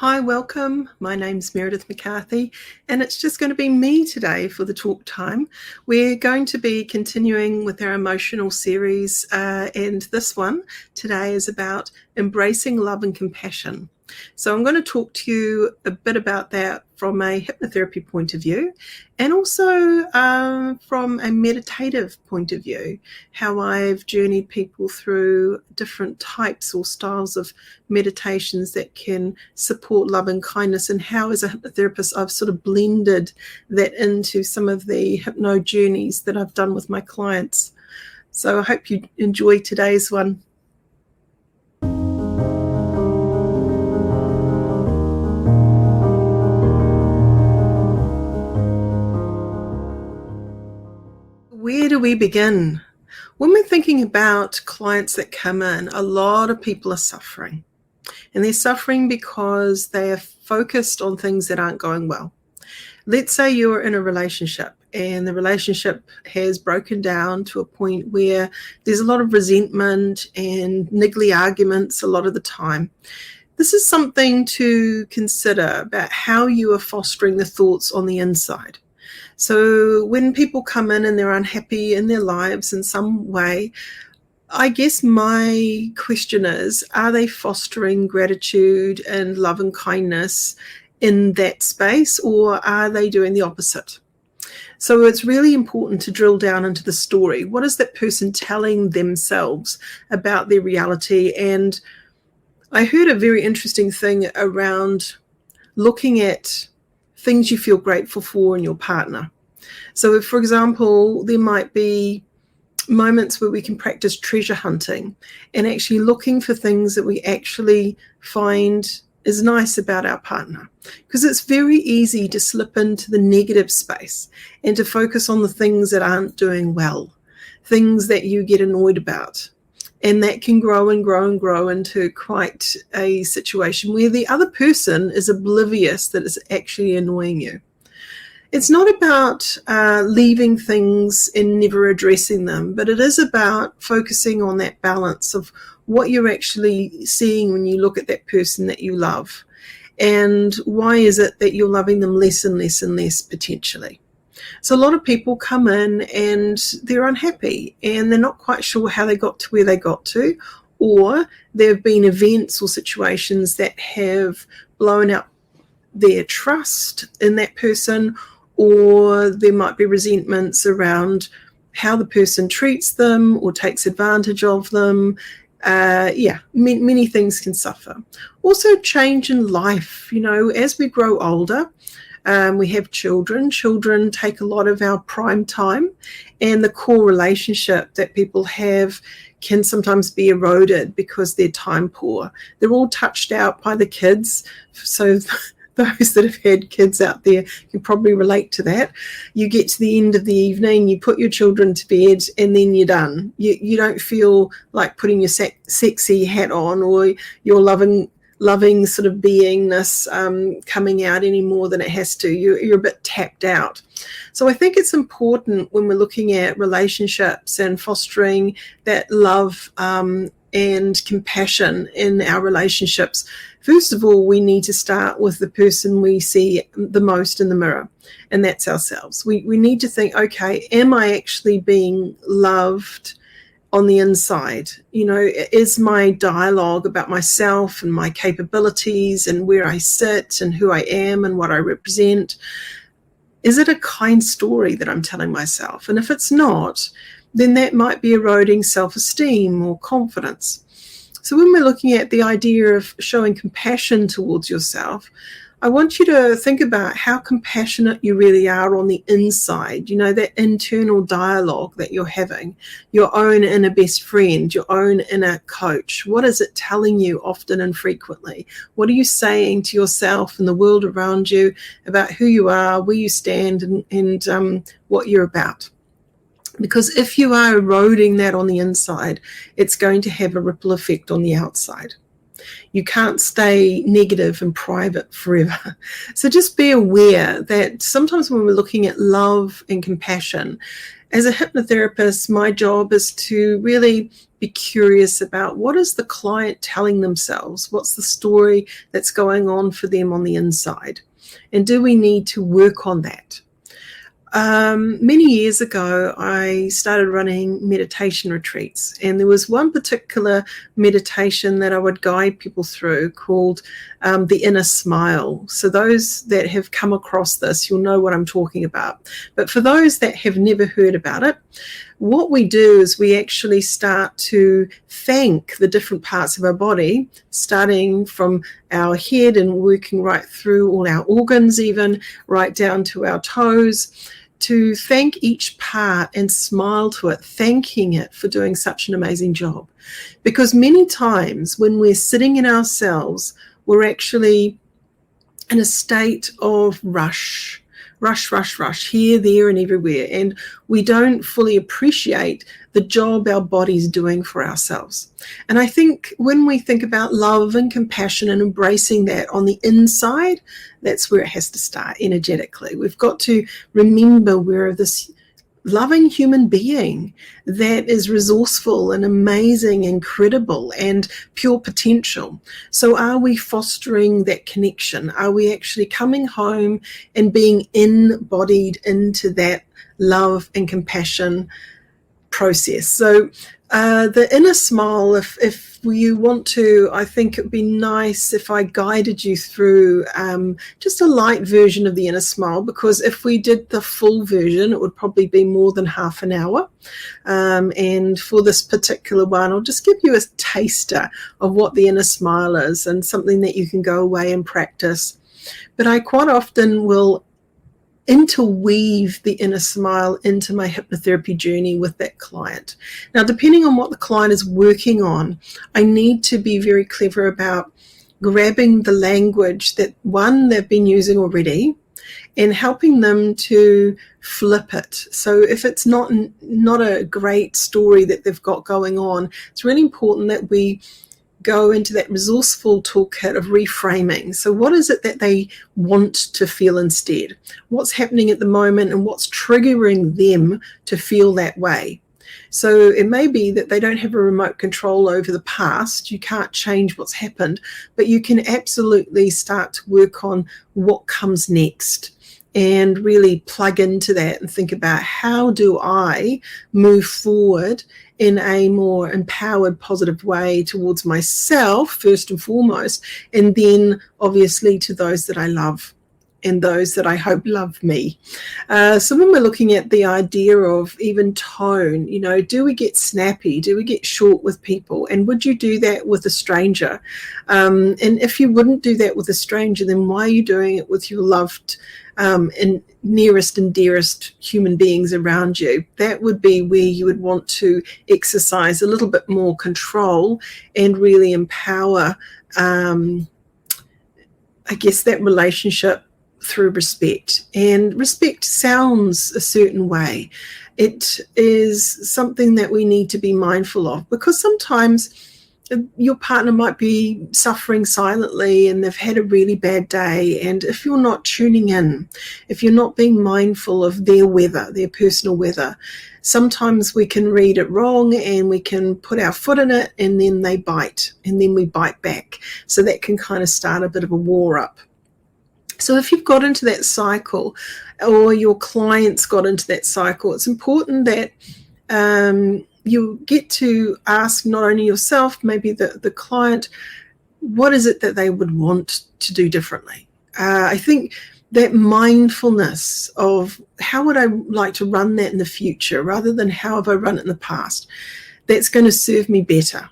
Hi, welcome. My name's Meredith McCarthy, and it's just going to be me today for the talk time. We're going to be continuing with our emotional series, and this one today is about embracing love and compassion. So I'm going to talk to you a bit about that from a hypnotherapy point of view, and also from a meditative point of view, how I've journeyed people through different types or styles of meditations that can support love and kindness, and how as a hypnotherapist I've sort of blended that into some of the hypno journeys that I've done with my clients. So I hope you enjoy today's one. Where do we begin? When we're thinking about clients that come in, a lot of people are suffering. And they're suffering because they are focused on things that aren't going well. Let's say you're in a relationship and the relationship has broken down to a point where there's a lot of resentment and niggly arguments a lot of the time. This is something to consider about how you are fostering the thoughts on the inside. So when people come in and they're unhappy in their lives in some way, I guess my question is, are they fostering gratitude and love and kindness in that space, or are they doing the opposite? So it's really important to drill down into the story. What is that person telling themselves about their reality? And I heard a very interesting thing around looking at things you feel grateful for in your partner. So if, for example, there might be moments where we can practice treasure hunting and actually looking for things that we actually find is nice about our partner, because it's very easy to slip into the negative space and to focus on the things that aren't doing well, things that you get annoyed about. And that can grow and grow and grow into quite a situation where the other person is oblivious that it's actually annoying you. It's not about leaving things and never addressing them, but it is about focusing on that balance of what you're actually seeing when you look at that person that you love. And why is it that you're loving them less and less and less potentially? So a lot of people come in and they're unhappy and they're not quite sure how they got to where they got to, or there have been events or situations that have blown up their trust in that person, or there might be resentments around how the person treats them or takes advantage of them. Many things can suffer. Also change in life. As we grow older, we have children. Children take a lot of our prime time, and the core relationship that people have can sometimes be eroded because they're time poor. They're all touched out by the kids. So those that have had kids out there can probably relate to that. You get to the end of the evening, you put your children to bed, and then you're done. You don't feel like putting your sexy hat on, or your loving sort of beingness coming out any more than it has to. You're a bit tapped out. So I think it's important when we're looking at relationships and fostering that love and compassion in our relationships. First of all, we need to start with the person we see the most in the mirror, and that's ourselves. We need to think, okay, am I actually being loved on the inside? Is my dialogue about myself and my capabilities and where I sit and who I am and what I represent, is it a kind story that I'm telling myself? And if it's not, then that might be eroding self-esteem or confidence. So when we're looking at the idea of showing compassion towards yourself, I want you to think about how compassionate you really are on the inside, that internal dialogue that you're having, your own inner best friend, your own inner coach. What is it telling you often and frequently? What are you saying to yourself and the world around you about who you are, where you stand, and what you're about? Because if you are eroding that on the inside, it's going to have a ripple effect on the outside. You can't stay negative and private forever. So just be aware that sometimes when we're looking at love and compassion, as a hypnotherapist, my job is to really be curious about what is the client telling themselves? What's the story that's going on for them on the inside? And do we need to work on that? Many years ago, I started running meditation retreats, and there was one particular meditation that I would guide people through called the inner smile. So those that have come across this, you'll know what I'm talking about. But for those that have never heard about it, what we do is we actually start to thank the different parts of our body, starting from our head and working right through all our organs, even right down to our toes, to thank each part and smile to it, thanking it for doing such an amazing job. Because many times when we're sitting in ourselves, we're actually in a state of rush, here, there, and everywhere. And we don't fully appreciate the job our body's doing for ourselves. And I think when we think about love and compassion and embracing that on the inside, that's where it has to start energetically. We've got to remember we're this loving human being that is resourceful and amazing, incredible, and pure potential. So are we fostering that connection? Are we actually coming home and being embodied into that love and compassion process? So the inner smile, if you want to, I think it would be nice if I guided you through just a light version of the inner smile, because if we did the full version, it would probably be more than half an hour. And for this particular one, I'll just give you a taster of what the inner smile is and something that you can go away and practice. But I quite often will interweave the inner smile into my hypnotherapy journey with that client. Now, depending on what the client is working on, I need to be very clever about grabbing the language that, one, they've been using already, and helping them to flip it. So if it's not a great story that they've got going on, it's really important that we go into that resourceful toolkit of reframing. So what is it that they want to feel instead? What's happening at the moment and what's triggering them to feel that way? So it may be that they don't have a remote control over the past. You can't change what's happened, but you can absolutely start to work on what comes next and really plug into that and think about, how do I move forward in a more empowered, positive way towards myself, first and foremost, and then obviously to those that I love and those that I hope love me. So when we're looking at the idea of even tone, do we get snappy? Do we get short with people? And would you do that with a stranger? And if you wouldn't do that with a stranger, then why are you doing it with your loved and nearest and dearest human beings around you? That would be where you would want to exercise a little bit more control and really empower, that relationship through respect. And respect sounds a certain way. It is something that we need to be mindful of, because sometimes your partner might be suffering silently and they've had a really bad day. And if you're not tuning in, if you're not being mindful of their weather, their personal weather, sometimes we can read it wrong and we can put our foot in it, and then they bite, and then we bite back. So that can kind of start a bit of a war up. So if you've got into that cycle, or your clients got into that cycle, it's important that you get to ask not only yourself, maybe the client, what is it that they would want to do differently? I think that mindfulness of how would I like to run that in the future, rather than how have I run it in the past, that's going to serve me better.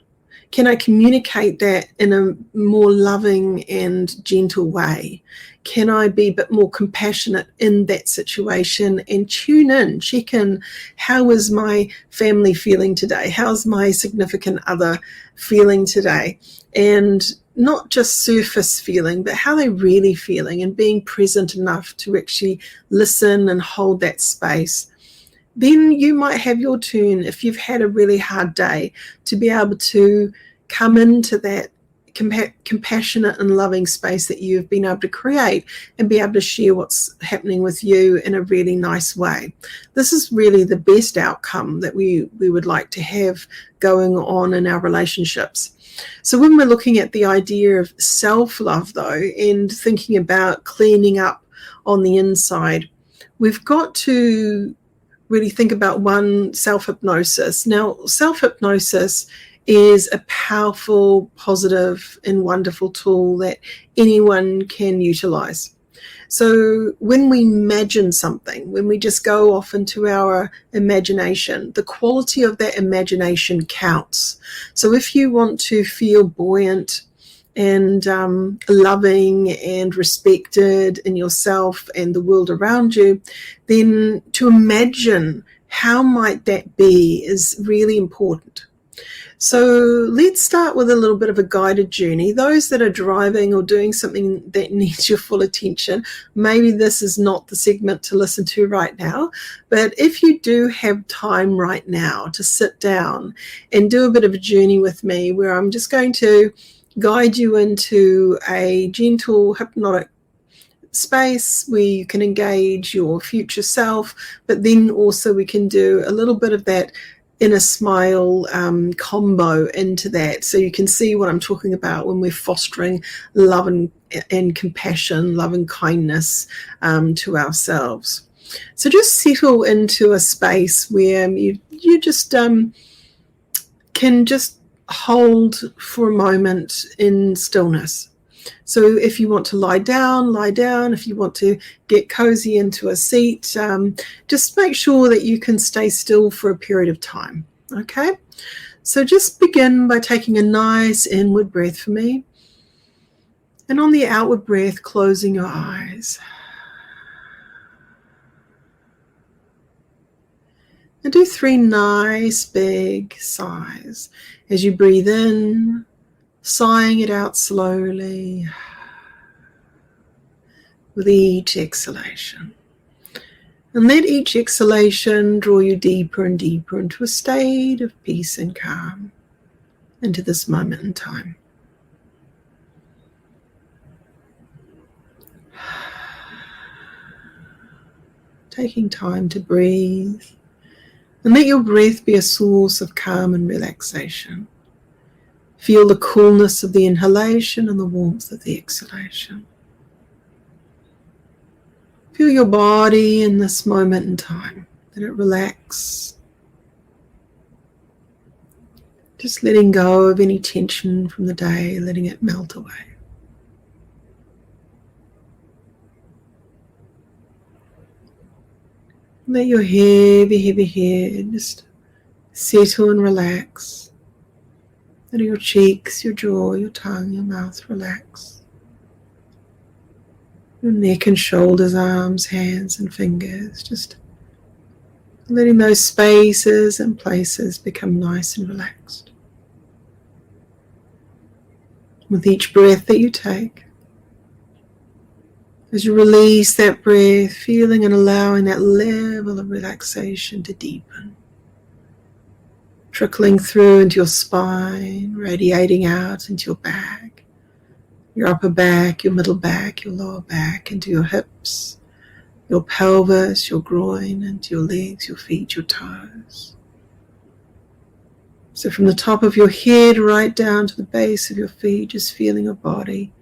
Can I communicate that in a more loving and gentle way? Can I be a bit more compassionate in that situation and tune in, check in, how is my family feeling today? How's my significant other feeling today? And not just surface feeling, but how they're really feeling, and being present enough to actually listen and hold that space. Then you might have your turn, if you've had a really hard day, to be able to come into that compassionate and loving space that you've been able to create, and be able to share what's happening with you in a really nice way. This is really the best outcome that we would like to have going on in our relationships. So when we're looking at the idea of self-love, though, and thinking about cleaning up on the inside, we've got to really think about one, self-hypnosis. Now, self-hypnosis is a powerful, positive, and wonderful tool that anyone can utilize. So when we imagine something, when we just go off into our imagination, the quality of that imagination counts. So if you want to feel buoyant and loving and respected in yourself and the world around you, then to imagine how might that be is really important. So let's start with a little bit of a guided journey. Those that are driving or doing something that needs your full attention, maybe this is not the segment to listen to right now, but if you do have time right now to sit down and do a bit of a journey with me, where I'm just going to guide you into a gentle hypnotic space where you can engage your future self, but then also we can do a little bit of that inner smile combo into that, so you can see what I'm talking about when we're fostering love and compassion, love and kindness to ourselves. So just settle into a space where you just can just hold for a moment in stillness. So if you want to lie down, lie down. If you want to get cozy into a seat, just make sure that you can stay still for a period of time. Okay? So just begin by taking a nice inward breath for me. And on the outward breath, closing your eyes. And do 3 nice big sighs as you breathe in, sighing it out slowly with each exhalation. And let each exhalation draw you deeper and deeper into a state of peace and calm, into this moment in time. Taking time to breathe, and let your breath be a source of calm and relaxation. Feel the coolness of the inhalation and the warmth of the exhalation. Feel your body in this moment in time. Let it relax. Just letting go of any tension from the day, letting it melt away. Let your heavy head just settle and relax. Let your cheeks, your jaw, your tongue, your mouth relax. Your neck and shoulders, arms, hands and fingers, just letting those spaces and places become nice and relaxed. With each breath that you take, as you release that breath, feeling and allowing that level of relaxation to deepen, trickling through into your spine, radiating out into your back, your upper back, your middle back, your lower back, into your hips, your pelvis, your groin, into your legs, your feet, your toes. So from the top of your head right down to the base of your feet, just feeling your body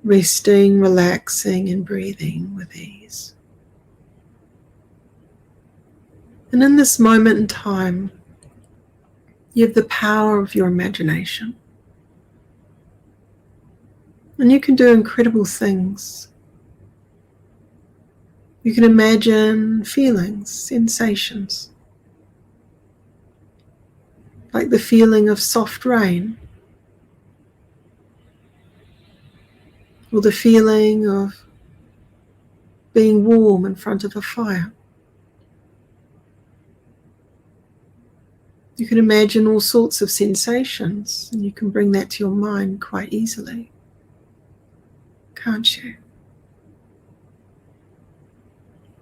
resting, relaxing, and breathing with ease. And in this moment in time, you have the power of your imagination. And you can do incredible things. You can imagine feelings, sensations, like the feeling of soft rain, or the feeling of being warm in front of a fire. You can imagine all sorts of sensations, and you can bring that to your mind quite easily, can't you?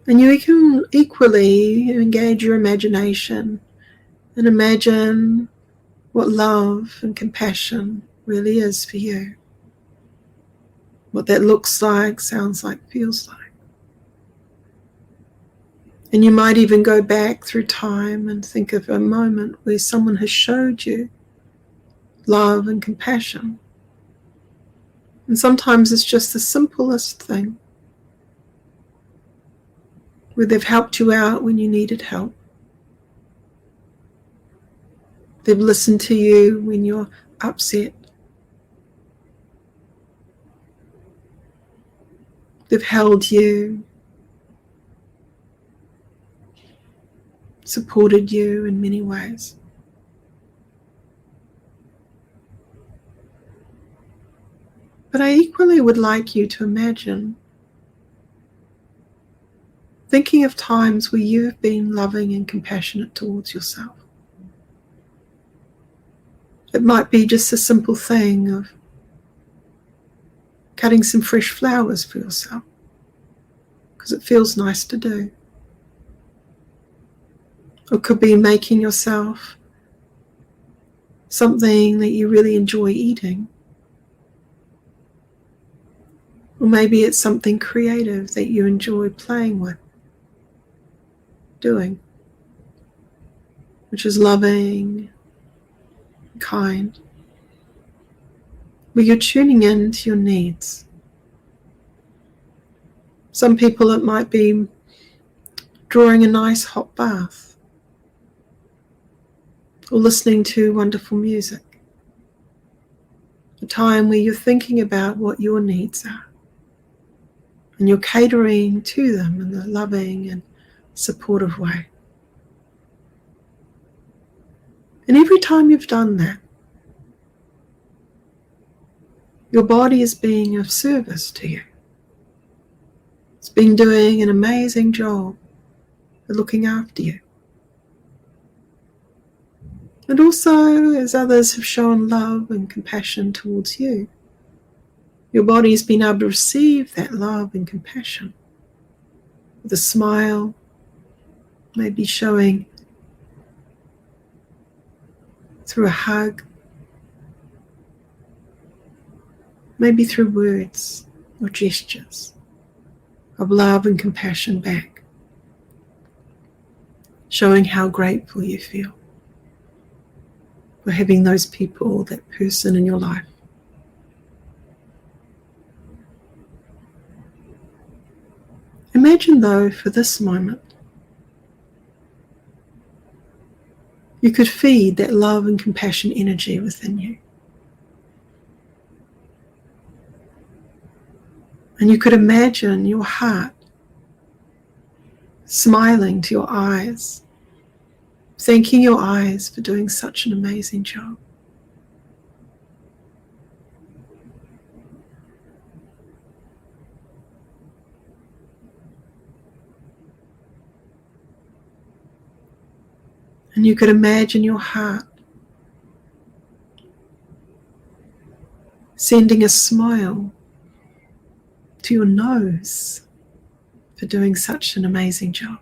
And you can equally engage your imagination and imagine what love and compassion really is for you. What that looks like, sounds like, feels like. And you might even go back through time and think of a moment where someone has showed you love and compassion. And sometimes it's just the simplest thing, where they've helped you out when you needed help. They've listened to you when you're upset. They've held you, supported you in many ways. But I equally would like you to imagine thinking of times where you have been loving and compassionate towards yourself. It might be just a simple thing of cutting some fresh flowers for yourself, because it feels nice to do. Or it could be making yourself something that you really enjoy eating. Or maybe it's something creative that you enjoy playing with, doing, which is loving, kind, where you're tuning into your needs. Some people, it might be drawing a nice hot bath, or listening to wonderful music. A time where you're thinking about what your needs are, and you're catering to them in a loving and supportive way. And every time you've done that, your body is being of service to you. It's been doing an amazing job at looking after you. And also, as others have shown love and compassion towards you, your body has been able to receive that love and compassion with a smile, maybe showing through a hug, maybe through words or gestures of love and compassion back, showing how grateful you feel for having those people, that person in your life. Imagine though, for this moment, you could feed that love and compassion energy within you. And you could imagine your heart smiling to your eyes, thanking your eyes for doing such an amazing job. And you could imagine your heart sending a smile to your nose for doing such an amazing job.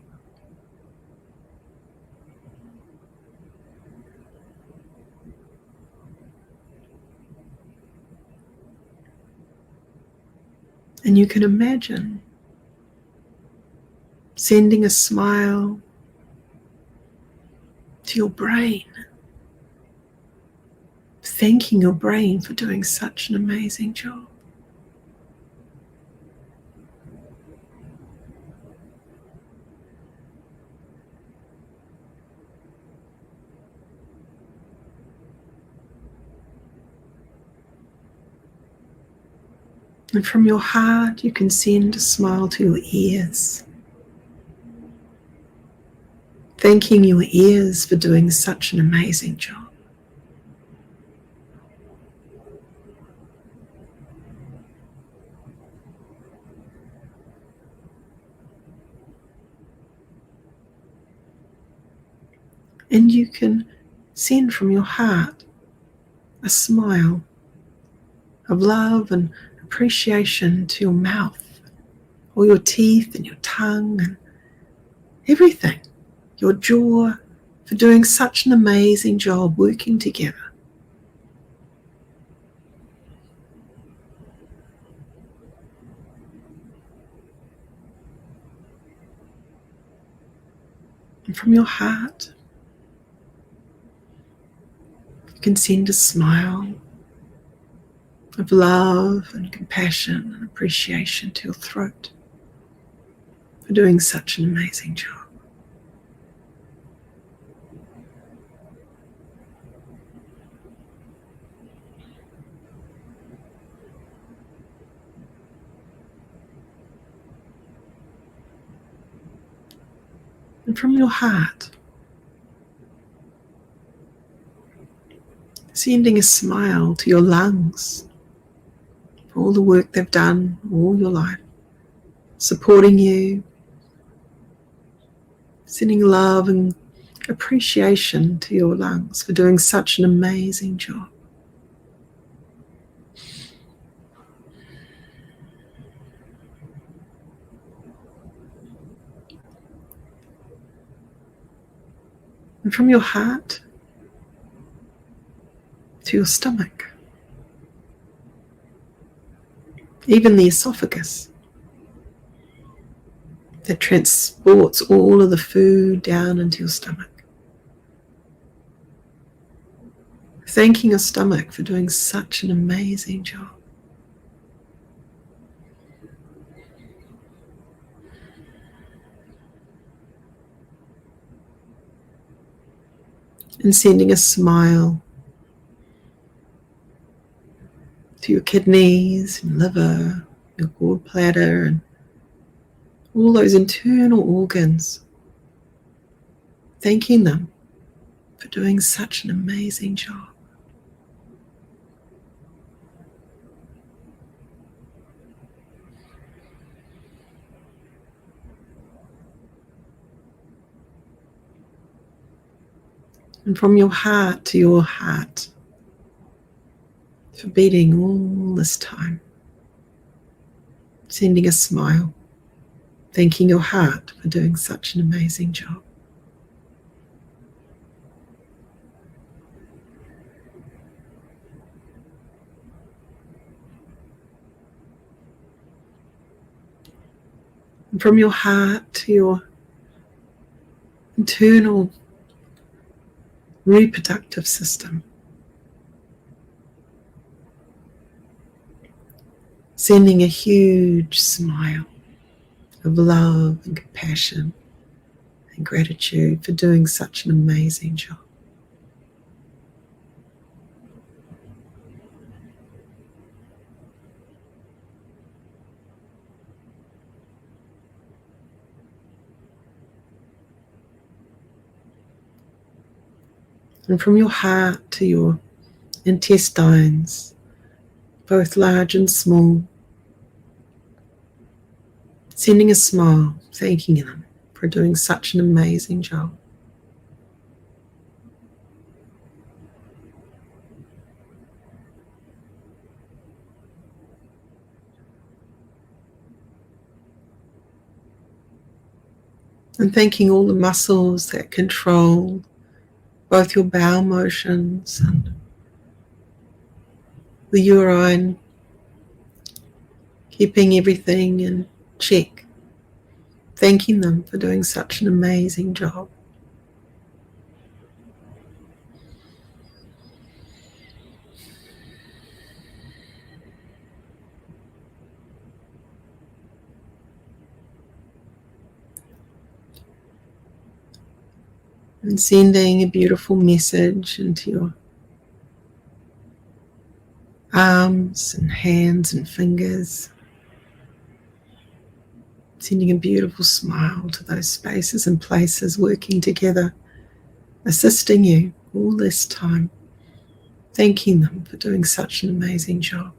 And you can imagine sending a smile to your brain, thanking your brain for doing such an amazing job. And from your heart, you can send a smile to your ears, thanking your ears for doing such an amazing job. And you can send from your heart a smile of love and appreciation to your mouth, all your teeth and your tongue and everything, your jaw, for doing such an amazing job working together. And from your heart, you can send a smile of love and compassion and appreciation to your throat for doing such an amazing job. And from your heart, sending a smile to your lungs for all the work they've done all your life, supporting you, sending love and appreciation to your lungs for doing such an amazing job. And from your heart to your stomach, even the esophagus that transports all of the food down into your stomach. Thanking your stomach for doing such an amazing job. And sending a smile to your kidneys and liver, your gallbladder, and all those internal organs. Thanking them for doing such an amazing job. And from your heart to your heart, for beating all this time, sending a smile, thanking your heart for doing such an amazing job. And from your heart to your internal reproductive system, sending a huge smile of love and compassion and gratitude for doing such an amazing job. And from your heart to your intestines, both large and small, sending a smile, thanking them for doing such an amazing job. And thanking all the muscles that control both your bowel motions and the urine, keeping everything in check. Thanking them for doing such an amazing job. And sending a beautiful message into your arms and hands and fingers. Sending a beautiful smile to those spaces and places working together, assisting you all this time, thanking them for doing such an amazing job.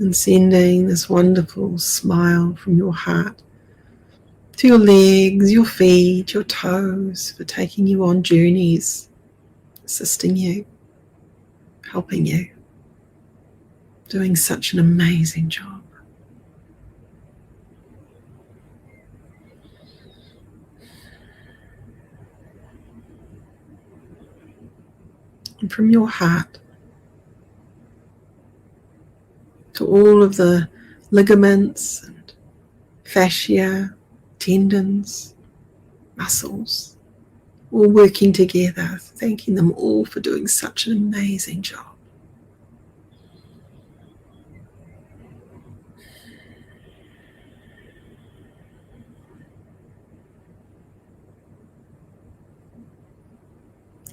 And sending this wonderful smile from your heart to your legs, your feet, your toes, for taking you on journeys, assisting you, helping you, doing such an amazing job. And from your heart to all of the ligaments and fascia, tendons, muscles, all working together, thanking them all for doing such an amazing job.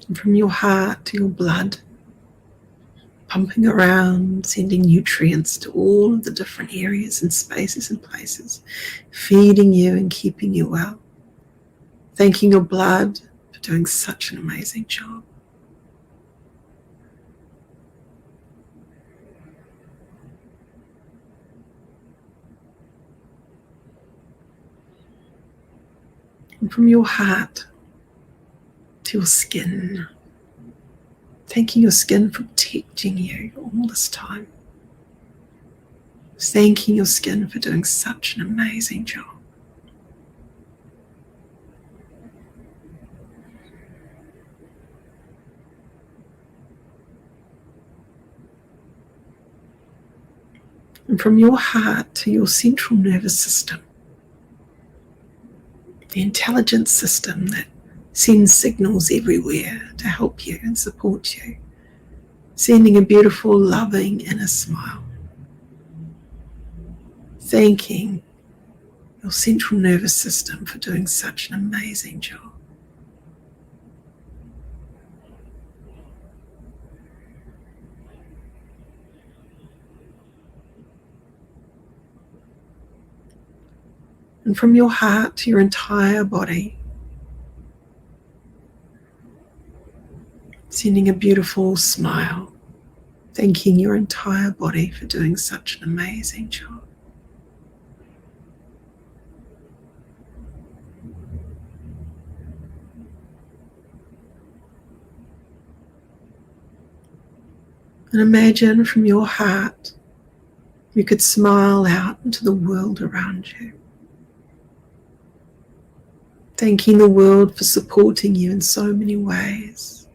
And from your heart to your blood, pumping around, sending nutrients to all of the different areas and spaces and places, feeding you and keeping you well. Thanking your blood for doing such an amazing job. And from your heart to your skin, thanking your skin for protecting you all this time. Thanking your skin for doing such an amazing job. And from your heart to your central nervous system, the intelligence system that sends signals everywhere to help you and support you, sending a beautiful, loving inner smile. Thanking your central nervous system for doing such an amazing job. And from your heart to your entire body, sending a beautiful smile, thanking your entire body for doing such an amazing job. And imagine from your heart, you could smile out into the world around you, thanking the world for supporting you in so many ways,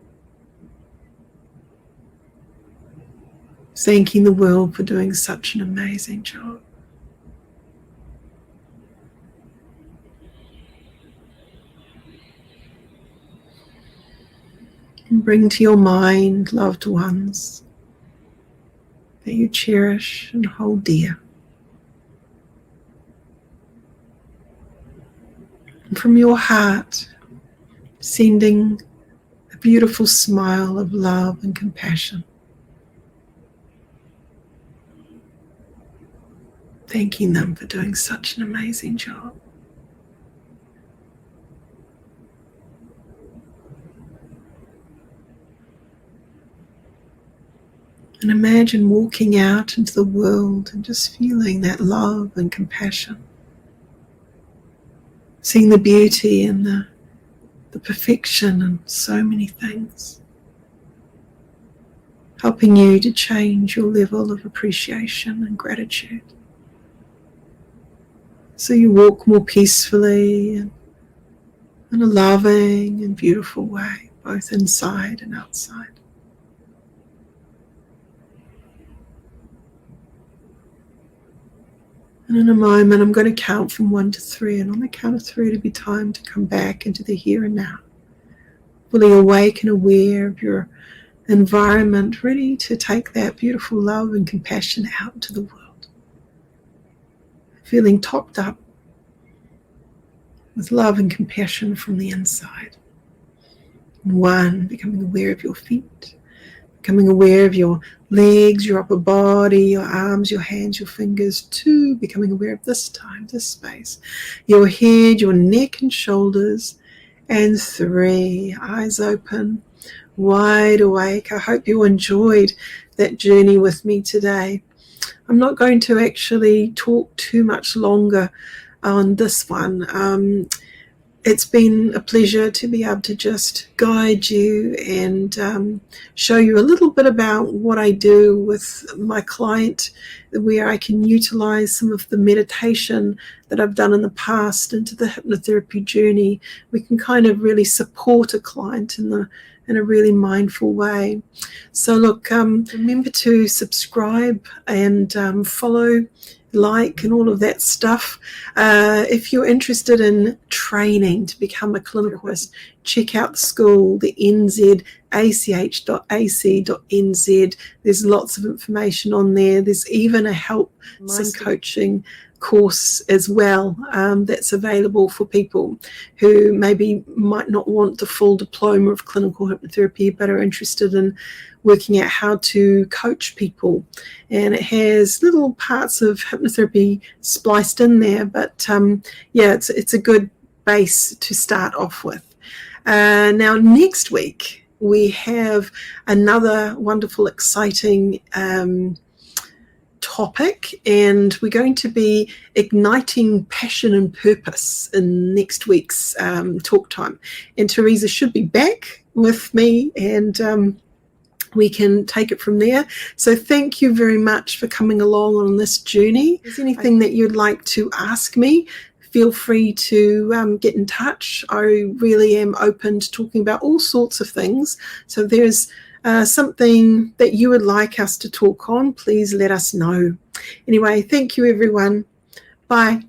thanking the world for doing such an amazing job. And bring to your mind loved ones that you cherish and hold dear. And from your heart, sending a beautiful smile of love and compassion, thanking them for doing such an amazing job. And imagine walking out into the world and just feeling that love and compassion. Seeing the beauty and the perfection in so many things. Helping you to change your level of appreciation and gratitude. So you walk more peacefully and in a loving and beautiful way, both inside and outside. And in a moment, I'm going to count from 1 to 3. And on the count of 3, it'll be time to come back into the here and now. Fully awake and aware of your environment, ready to take that beautiful love and compassion out into the world. Feeling topped up with love and compassion from the inside. 1, becoming aware of your feet. Becoming aware of your legs, your upper body, your arms, your hands, your fingers. 2, becoming aware of this time, this space. Your head, your neck and shoulders. And 3, eyes open, wide awake. I hope you enjoyed that journey with me today. I'm not going to actually talk too much longer on this one. It's been a pleasure to be able to just guide you and show you a little bit about what I do with my client, where I can utilize some of the meditation that I've done in the past into the hypnotherapy journey. We can kind of really support a client in in a really mindful way. So look, remember to subscribe and follow, like, and all of that stuff. If you're interested in training to become a clinicalist, check out the school, the NZACH.ac.nz. There's lots of information on there. There's even a help mind coaching course as well that's available for people who maybe might not want the full diploma of clinical hypnotherapy but are interested in working out how to coach people. And it has little parts of hypnotherapy spliced in there, but yeah, it's a good base to start off with. Now next week we have another wonderful, exciting topic, and we're going to be igniting passion and purpose in next week's talk time. And Teresa should be back with me, and we can take it from there. So thank you very much for coming along on this journey. If there's anything that you'd like to ask me, feel free to get in touch. I really am open to talking about all sorts of things. So if there's something that you would like us to talk on, please let us know. Anyway, thank you everyone. Bye.